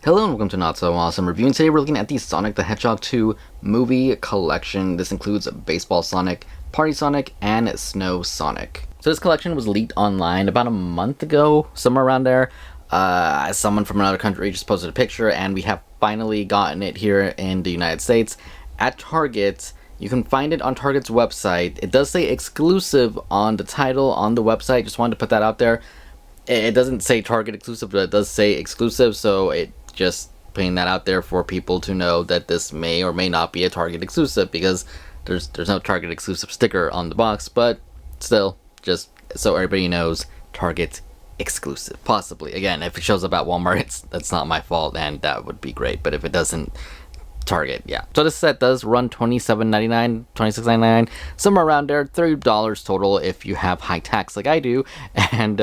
Hello and welcome to Not So Awesome Review, and today we're looking at the Sonic the Hedgehog 2 movie collection. This includes Baseball Sonic, Party Sonic, and Snow Sonic. So this collection was leaked online about a month ago, somewhere around there. Someone from another country just posted a picture, and we have finally gotten it here in the United States at Target. You can find it on Target's website. It does say exclusive on the title on the website, just wanted to put that out there. It doesn't say Target exclusive, but it does say exclusive, so it just putting that out there for people to know that this may or may not be a Target exclusive, because there's no Target exclusive sticker on the box, but still, just so everybody knows, Target exclusive. Possibly. Again, if it shows up at Walmart, that's not my fault, and that would be great, but if it doesn't, Target, yeah. So this set does run $27.99, $26.99, somewhere around there, $30 total if you have high tax like I do. And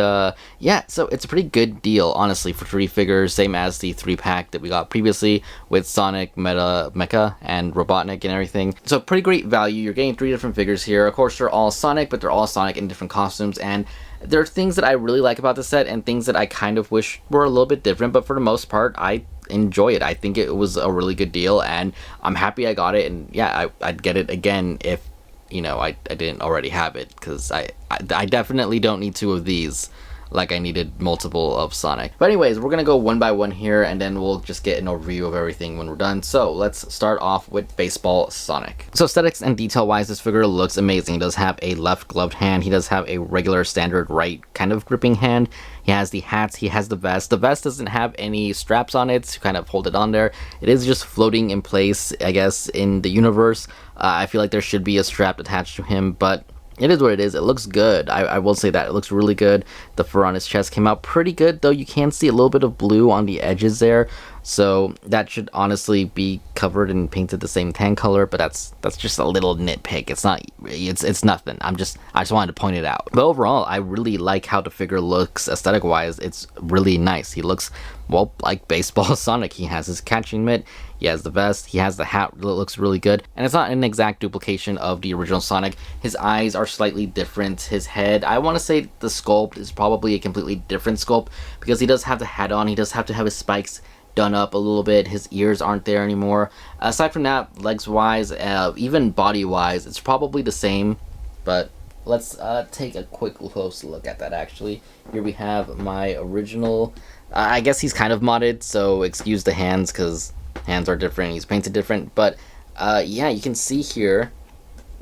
yeah, so it's a pretty good deal, honestly, for 3 figures, same as the 3-pack that we got previously with Sonic, Mecha, and Robotnik and everything. So pretty great value. You're getting 3 different figures here. Of course, they're all Sonic, but they're all Sonic in different costumes, and there are things that I really like about the set and things that I kind of wish were a little bit different, but for the most part, I enjoy it. I think it was a really good deal, and I'm happy I got it, and yeah, I'd get it again if, you know, I didn't already have it, because I definitely don't need 2 of these like I needed multiple of Sonic. But anyways, we're gonna go one by one here, and then we'll just get an overview of everything when we're done. So let's start off with Baseball Sonic. So aesthetics and detail wise, this figure looks amazing. He does have a left gloved hand. He does have a regular standard right kind of gripping hand. He has the hats, he has the vest. The vest doesn't have any straps on it to kind of hold it on there. It is just floating in place, I guess, in the universe. I feel like there should be a strap attached to him, but it is what it is. It looks good. I will say that. It looks really good. The fur on his chest came out pretty good, though you can see a little bit of blue on the edges there. So that should honestly be covered and painted the same tan color, but that's just a little nitpick. It's nothing. I just wanted to point it out. But overall, I really like how the figure looks aesthetic wise. It's really nice. He looks, well, like Baseball Sonic. He has his catching mitt, he has the vest, he has the hat that looks really good, and it's not an exact duplication of the original Sonic. His eyes are slightly different. His head, I want to say the sculpt is probably a completely different sculpt, because he does have the hat on, he does have to have his spikes done up a little bit, his ears aren't there anymore. Aside from that, legs wise, even body wise, it's probably the same, but let's take a quick close look at that. Actually, here we have my original. I guess he's kind of modded, so excuse the hands, because hands are different, he's painted different, but yeah, you can see here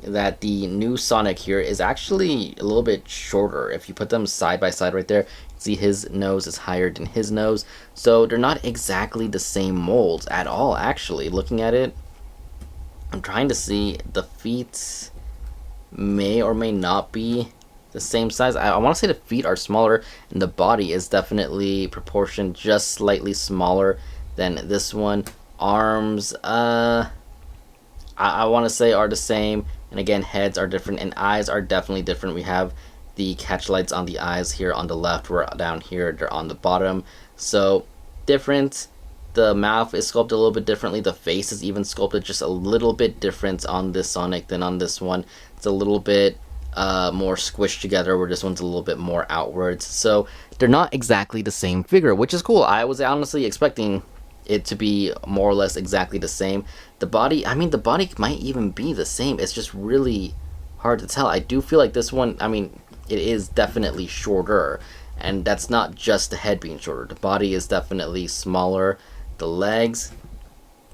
that the new Sonic here is actually a little bit shorter. If you put them side by side right there, see his nose is higher than his nose, so they're not exactly the same molds at all. Actually, looking at it, I'm trying to see, the feet may or may not be the same size. I want to say the feet are smaller, and the body is definitely proportioned just slightly smaller than this one. Arms, I want to say are the same, and again, heads are different, and eyes are definitely different. We have the catch lights on the eyes here on the left, where down here they're on the bottom, so different. The mouth is sculpted a little bit differently. The face is even sculpted just a little bit different on this Sonic than on this one. It's a little bit more squished together, where this one's a little bit more outwards, so they're not exactly the same figure, which is cool. I was honestly expecting it to be more or less exactly the same. The body, I mean, the body might even be the same. It's just really hard to tell. I do feel like this one, I mean, it is definitely shorter, and that's not just the head being shorter. The body is definitely smaller. The legs,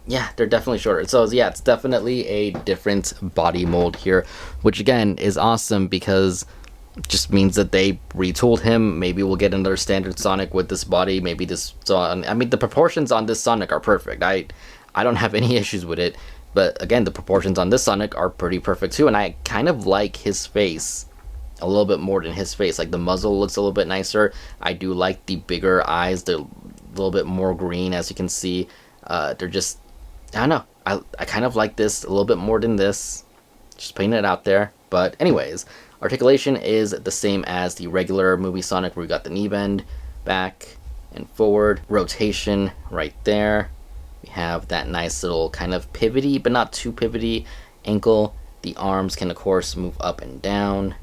yeah, they're definitely shorter. So yeah, it's definitely a different body mold here, which again is awesome, because it just means that they retooled him. Maybe we'll get another standard Sonic with this body. Maybe this, so I mean, the proportions on this Sonic are perfect. I don't have any issues with it, but again, the proportions on this Sonic are pretty perfect too, and I kind of like his face a little bit more than his face. Like, the muzzle looks a little bit nicer. I do like the bigger eyes. They're a little bit more green, as you can see. They're just, I don't know, I kind of like this a little bit more than this. Just putting it out there. But anyways, articulation is the same as the regular movie Sonic, where we got the knee bend, back and forward, rotation right there. We have that nice little kind of pivoty, but not too pivoty, ankle. The arms can of course move up and down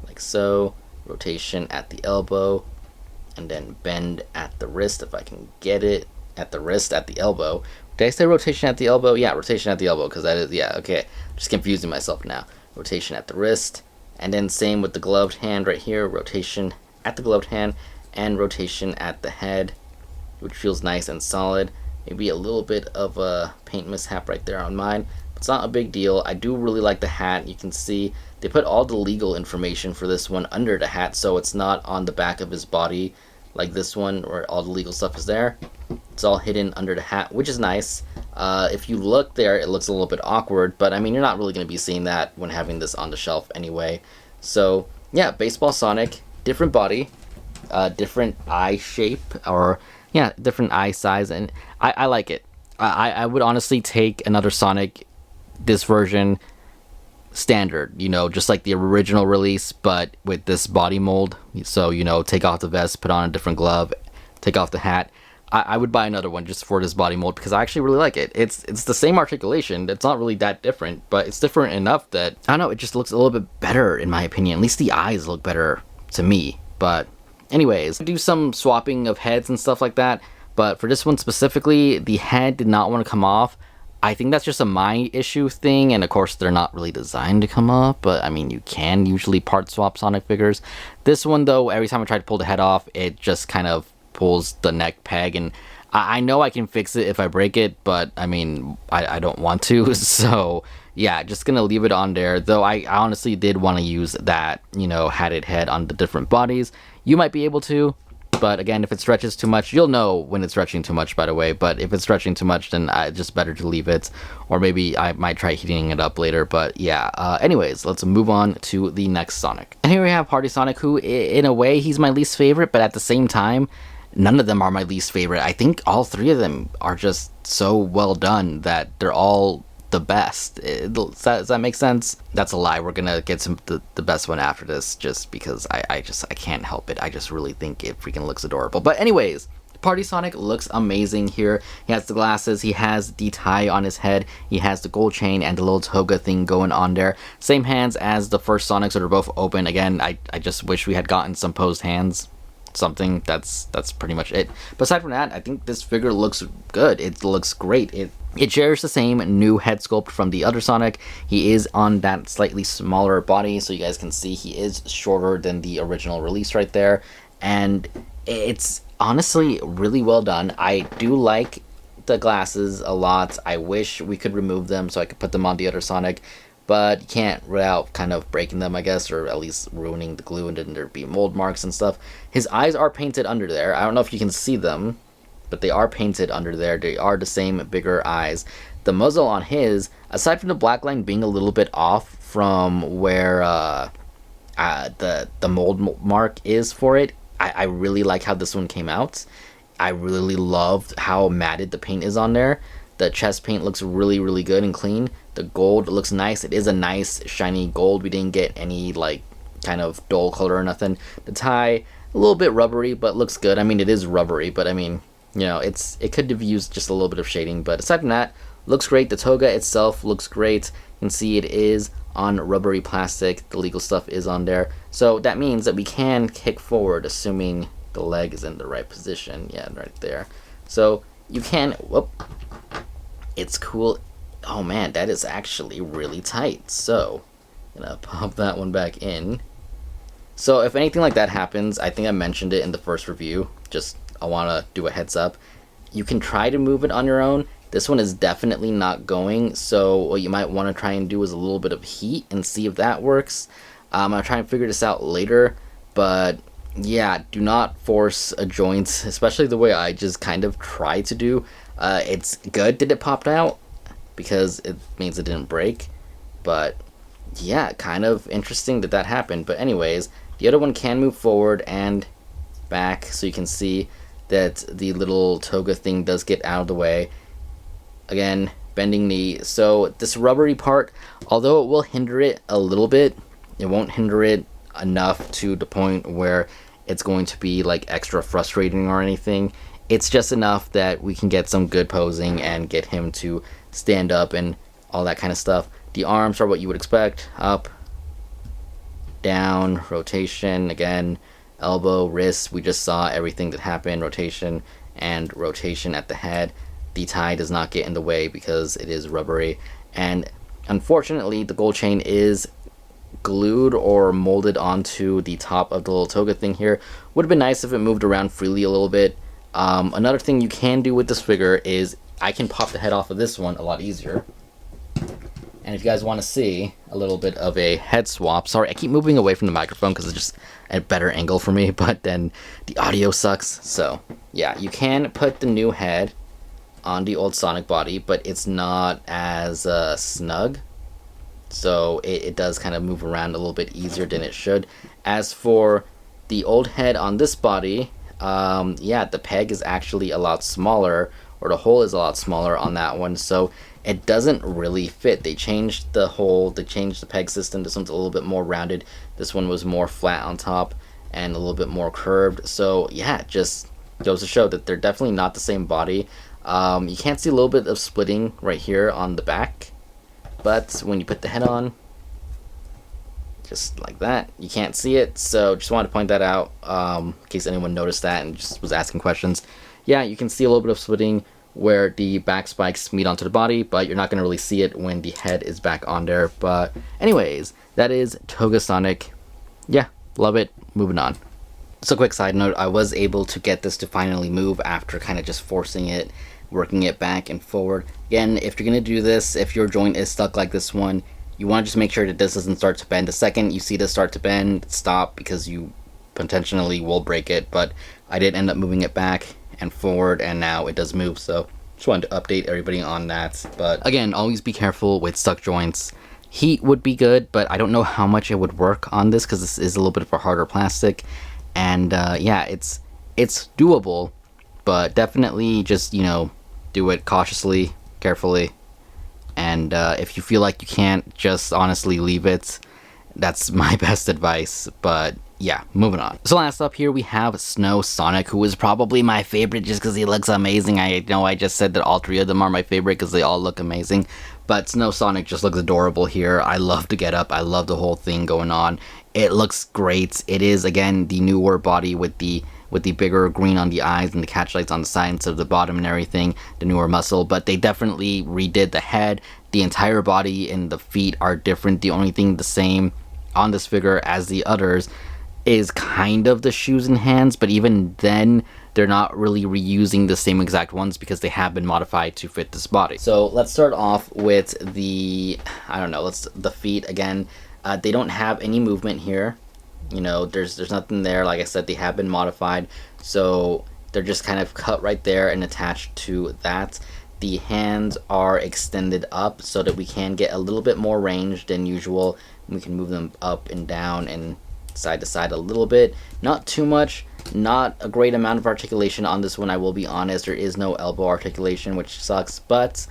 like so. Rotation at the elbow, and then bend at the wrist if I can get it. at the wrist, at the elbow. Did I say rotation at the elbow? Yeah, rotation at the elbow, because that is, yeah, okay. Just confusing myself now. Rotation at the wrist, and then same with the gloved hand right here, rotation at the gloved hand, and rotation at the head, which feels nice and solid. Maybe a little bit of a paint mishap right there on mine. It's not a big deal. I do really like the hat. You can see they put all the legal information for this one under the hat, so it's not on the back of his body like this one where all the legal stuff is there. It's all hidden under the hat, which is nice. If you look there, it looks a little bit awkward, but I mean, you're not really going to be seeing that when having this on the shelf anyway. So yeah, Baseball Sonic, different body, different eye shape, or yeah, different eye size, and I like it. I would honestly take another Sonic, this version, standard, you know, just like the original release, but with this body mold. So, you know, take off the vest, put on a different glove, take off the hat. I would buy another one just for this body mold because I actually really like it. It's the same articulation. It's not really that different, but it's different enough that, I don't know, it just looks a little bit better in my opinion. At least the eyes look better to me. But anyways, do some swapping of heads and stuff like that. But for this one specifically, the head did not want to come off. I think that's just a my issue thing, and of course they're not really designed to come off, but I mean, you can usually part swap Sonic figures. This one though, every time I try to pull the head off, it just kind of pulls the neck peg, and I know I can fix it if I break it, but I mean, I don't want to, so yeah, just gonna leave it on there, though I honestly did want to use that, you know, hatted head on the different bodies. You might be able to, but again, if it stretches too much, you'll know when it's stretching too much, by the way. But if it's stretching too much, then just better to leave it. Or maybe I might try heating it up later. But yeah, anyways, let's move on to the next Sonic. And here we have Party Sonic, who in a way, he's my least favorite. But at the same time, none of them are my least favorite. I think all three of them are just so well done that they're all the best. Does that make sense? That's a lie. We're gonna get the best one after this, just because I can't help it. I just really think it freaking looks adorable. But anyways, Party Sonic looks amazing here. He has the glasses, he has the tie on his head, he has the gold chain and the little toga thing going on there. Same hands as the first Sonic, so they're both open. Again, I just wish we had gotten some posed hands. Something that's pretty much it. But aside from that, I think this figure looks good. It looks great. It shares the same new head sculpt from the other Sonic. He is on that slightly smaller body, so you guys can see he is shorter than the original release right there, and it's honestly really well done. I do like the glasses a lot. I wish we could remove them so I could put them on the other Sonic, but you can't without kind of breaking them, I guess, or at least ruining the glue, and then there'd be mold marks and stuff. His eyes are painted under there. I don't know if you can see them, but they are painted under there. They are the same bigger eyes. The muzzle on his, aside from the black line being a little bit off from where the mold mark is for it, I really like how this one came out. I really loved how matted the paint is on there. The chest paint looks really, really good and clean. The gold looks nice. It is a nice shiny gold. We didn't get any like kind of dull color or nothing. The tie, a little bit rubbery, but looks good. I mean, it is rubbery, but I mean, you know, it could have used just a little bit of shading. But aside from that, looks great. The toga itself looks great. You can see it is on rubbery plastic. The legal stuff is on there. So that means that we can kick forward, assuming the leg is in the right position. Yeah, right there. So you can, whoop. It's cool. Oh man, that is actually really tight. So, I'm gonna pop that one back in. So if anything like that happens, I think I mentioned it in the first review, just I want to do a heads up. You can try to move it on your own. This one is definitely not going, so what you might want to try and do is a little bit of heat and see if that works. I'm going to try and figure this out later, but yeah, do not force a joint, especially the way I just kind of tried to do. It's good that it popped out, because it means it didn't break, but yeah, kind of interesting that happened. But anyways, the other one can move forward and back, so you can see that the little toga thing does get out of the way. Again, bending knee. So this rubbery part, although it will hinder it a little bit, it won't hinder it enough to the point where it's going to be like extra frustrating or anything. It's just enough that we can get some good posing and get him to stand up and all that kind of stuff. The arms are what you would expect. Up, down, rotation, again, elbow, wrist. We just saw everything that happened, rotation, and rotation at the head. The tie does not get in the way because it is rubbery, and unfortunately the gold chain is glued or molded onto the top of the little toga thing here. Would have been nice if it moved around freely a little bit. Another thing you can do with this figure is I can pop the head off of this one a lot easier. And if you guys want to see a little bit of a head swap, sorry, I keep moving away from the microphone because it's just a better angle for me, but then the audio sucks. So yeah, you can put the new head on the old Sonic body, but it's not as snug. So it does kind of move around a little bit easier than it should. As for the old head on this body, yeah, the peg is actually a lot smaller, or the hole is a lot smaller on that one, so it doesn't really fit. They changed the hole, they changed the peg system. This one's a little bit more rounded. This one was more flat on top and a little bit more curved. So yeah, it just goes to show that they're definitely not the same body. You can see a little bit of splitting right here on the back, but when you put the head on, just like that, you can't see it. So just wanted to point that out in case anyone noticed that and just was asking questions. Yeah, you can see a little bit of splitting where the back spikes meet onto the body, but you're not going to really see it when the head is back on there. But anyways, that is Toga Sonic. Yeah, love it. Moving on. So quick side note, I was able to get this to finally move after kind of just forcing it, working it back and forward. Again, if you're going to do this, if your joint is stuck like this one, you want to just make sure that this doesn't start to bend. The second you see this start to bend, stop, because you potentially will break it. But I did end up moving it back and forward, and now it does move. So just wanted to update everybody on that. But again, always be careful with stuck joints. Heat would be good, but I don't know how much it would work on this because this is a little bit of a harder plastic. And yeah, it's doable, but definitely just, you know, do it cautiously, carefully. And if you feel like you can't, just honestly leave it. That's my best advice. But yeah, moving on. So last up here we have Snow Sonic, who is probably my favorite just because he looks amazing. I know I just said that all three of them are my favorite because they all look amazing, but Snow Sonic just looks adorable here. I love the getup. I love the whole thing going on. It looks great. It is, again, the newer body with the bigger green on the eyes and the catch lights on the side instead of the bottom and everything, the newer muscle, but they definitely redid the head. The entire body and the feet are different. The only thing the same on this figure as the others is kind of the shoes and hands, but even then they're not really reusing the same exact ones because they have been modified to fit this body. So let's start off with the, I don't know, the feet again. They don't have any movement here. You know, there's nothing there. Like I said, they have been modified, so they're just kind of cut right there and attached to that. The hands are extended up so that we can get a little bit more range than usual. We can move them up and down and side to side a little bit, not too much. Not a great amount of articulation on this one, I will be honest. There is no elbow articulation, which sucks, but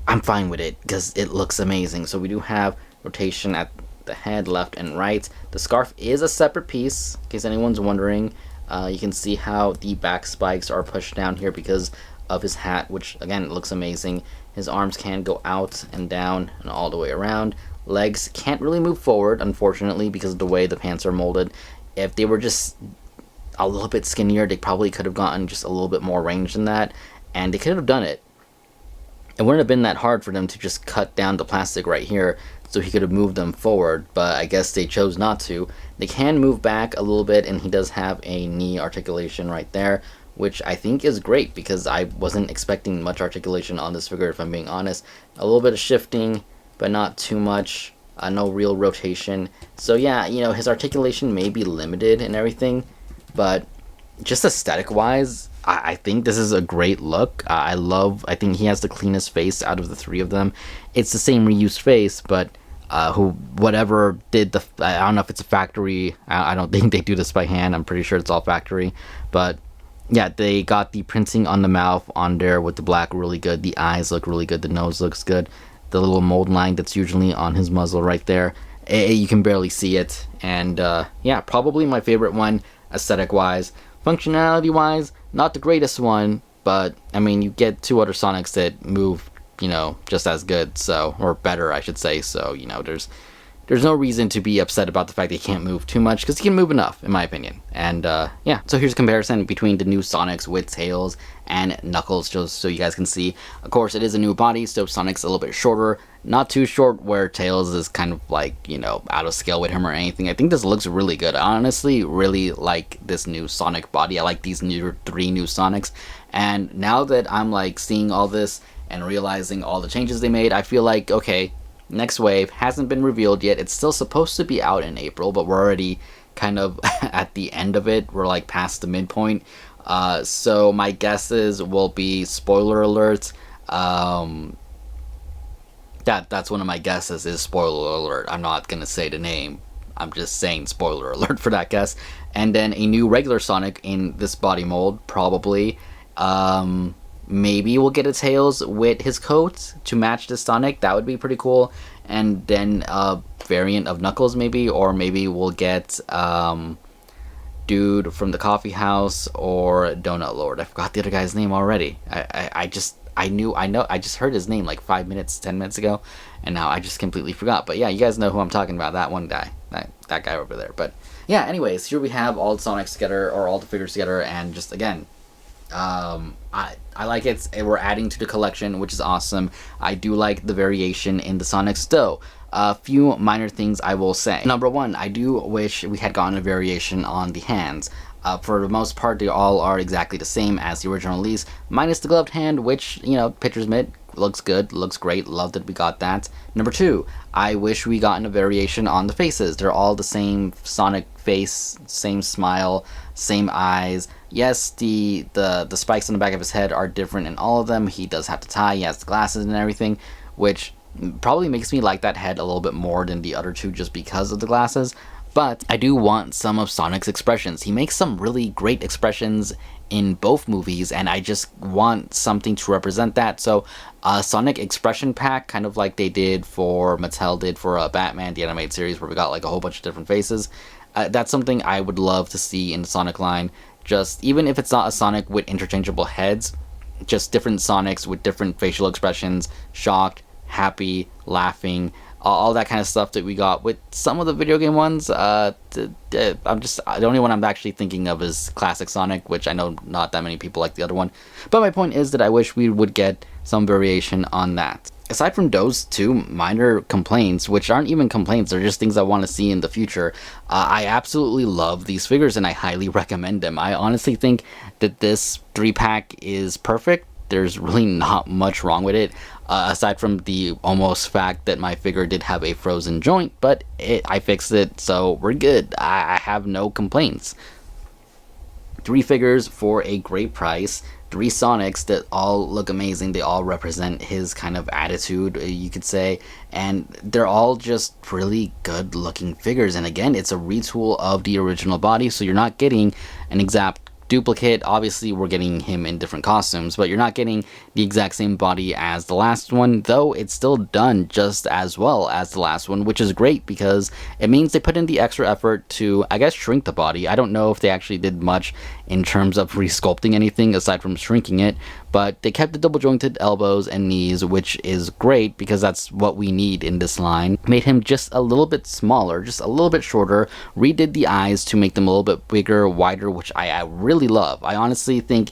I'm fine with it because it looks amazing. So we do have rotation at the head, left and right. The scarf is a separate piece, in case anyone's wondering. You can see how the back spikes are pushed down here because of his hat, which again looks amazing. His arms can go out and down and all the way around. Legs can't really move forward, unfortunately, because of the way the pants are molded. If they were just a little bit skinnier, they probably could have gotten just a little bit more range than that, and they could have done it. It wouldn't have been that hard for them to just cut down the plastic right here so he could have moved them forward, but I guess they chose not to. They can move back a little bit, and he does have a knee articulation right there, which I think is great because I wasn't expecting much articulation on this figure, if I'm being honest. A little bit of shifting, but not too much. No real rotation. So yeah, you know, his articulation may be limited and everything, but just aesthetic wise, I think this is a great look. I think he has the cleanest face out of the three of them. It's the same reused face, but whatever did the, I don't know if it's a factory. I don't think they do this by hand. I'm pretty sure it's all factory, but yeah, they got the printing on the mouth on there with the black really good. The eyes look really good. The nose looks good. The little mold line that's usually on his muzzle right there, you can barely see it. And yeah, probably my favorite one aesthetic wise. Functionality wise, not the greatest one, but I mean, you get two other Sonics that move, you know, just as good, so, or better I should say. So, you know, there's there's no reason to be upset about the fact that he can't move too much, because he can move enough, in my opinion. And yeah, so here's a comparison between the new Sonics with Tails and Knuckles, just so you guys can see. Of course, it is a new body, so Sonic's a little bit shorter, not too short, where Tails is kind of like, you know, out of scale with him or anything. I think this looks really good. I honestly really like this new Sonic body. I like these three new Sonics, and now that I'm like seeing all this and realizing all the changes they made, I feel like, okay, next wave hasn't been revealed yet. It's still supposed to be out in April, but we're already kind of at the end of it. We're like past the midpoint. So my guesses will be, spoiler alert, that's one of my guesses, is spoiler alert. I'm not gonna say the name, I'm just saying spoiler alert for that guess. And then a new regular Sonic in this body mold, probably. Maybe we'll get a Tails with his coat to match the Sonic. That would be pretty cool. And then a variant of Knuckles, maybe. Or maybe we'll get dude from the coffee house or Donut Lord. I forgot the other guy's name already. I just heard his name like 5 minutes, 10 minutes ago, and now I just completely forgot. But yeah, you guys know who I'm talking about, that one guy, that guy over there. But yeah, anyways, here we have all the Sonics together, or all the figures together, and just again, I like it. We're adding to the collection, which is awesome. I do like the variation in the Sonics, though. A few minor things I will say. Number one, I do wish we had gotten a variation on the hands. For the most part, they all are exactly the same as the original release, minus the gloved hand, which, you know, pictures mid, looks good, looks great, love that we got that. Number two, I wish we gotten a variation on the faces. They're all the same Sonic face, same smile, same eyes. Yes, the spikes on the back of his head are different in all of them. He does have the tie, he has the glasses and everything, which probably makes me like that head a little bit more than the other two just because of the glasses. But I do want some of Sonic's expressions. He makes some really great expressions in both movies, and I just want something to represent that. So a Sonic expression pack, kind of like they did for, Mattel did for Batman, the animated series, where we got like a whole bunch of different faces. That's something I would love to see in the Sonic line. Just, even if it's not a Sonic with interchangeable heads, just different Sonics with different facial expressions, shocked, happy, laughing, all that kind of stuff that we got with some of the video game ones. The only one I'm actually thinking of is Classic Sonic, which I know not that many people like the other one. But my point is that I wish we would get some variation on that. Aside from those two minor complaints, which aren't even complaints, they're just things I want to see in the future, I absolutely love these figures and I highly recommend them. I honestly think that this 3-pack is perfect. There's really not much wrong with it, aside from the almost fact that my figure did have a frozen joint, but I fixed it, so we're good. I have no complaints. 3 figures for a great price, 3 Sonics that all look amazing. They all represent his kind of attitude, you could say, and they're all just really good looking figures. And again, it's a retool of the original body, so you're not getting an exact duplicate. Obviously we're getting him in different costumes, but you're not getting the exact same body as the last one, though it's still done just as well as the last one, which is great because it means they put in the extra effort to, I guess, shrink the body. I don't know if they actually did much in terms of resculpting anything aside from shrinking it, but they kept the double jointed elbows and knees, which is great because that's what we need in this line. Made him just a little bit smaller, just a little bit shorter, redid the eyes to make them a little bit bigger, wider, which I really love. I honestly think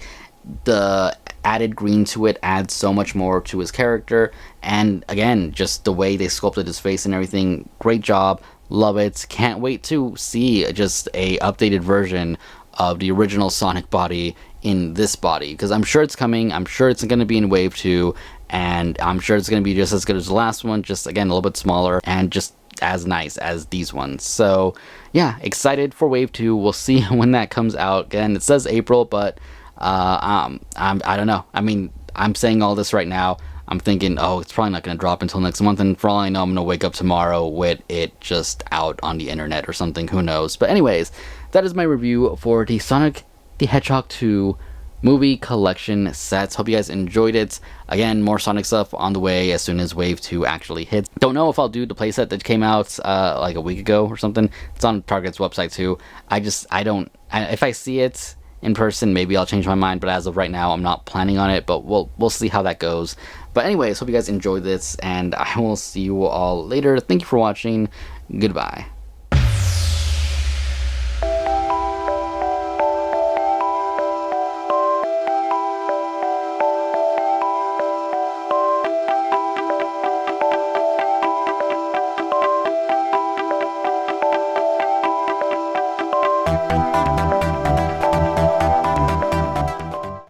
the added green to it adds so much more to his character, and again, just the way they sculpted his face and everything, great job, love it. Can't wait to see just a updated version of the original Sonic body in this body, because I'm sure it's coming. I'm sure it's going to be in Wave 2, and I'm sure it's going to be just as good as the last one, just again a little bit smaller and just as nice as these ones. So yeah, excited for Wave 2. We'll see when that comes out. Again, it says April, but I don't know. I mean, I'm saying all this right now. I'm thinking, oh, it's probably not going to drop until next month, and for all I know, I'm going to wake up tomorrow with it just out on the internet or something. Who knows? But anyways, that is my review for the Sonic the Hedgehog 2 movie collection sets. Hope you guys enjoyed it. Again, more Sonic stuff on the way as soon as Wave 2 actually hits. Don't know if I'll do the playset that came out like a week ago or something. It's on Target's website too. If I see it in person, maybe I'll change my mind, but as of right now, I'm not planning on it, but we'll see how that goes. But anyways, hope you guys enjoyed this, and I will see you all later. Thank you for watching. Goodbye.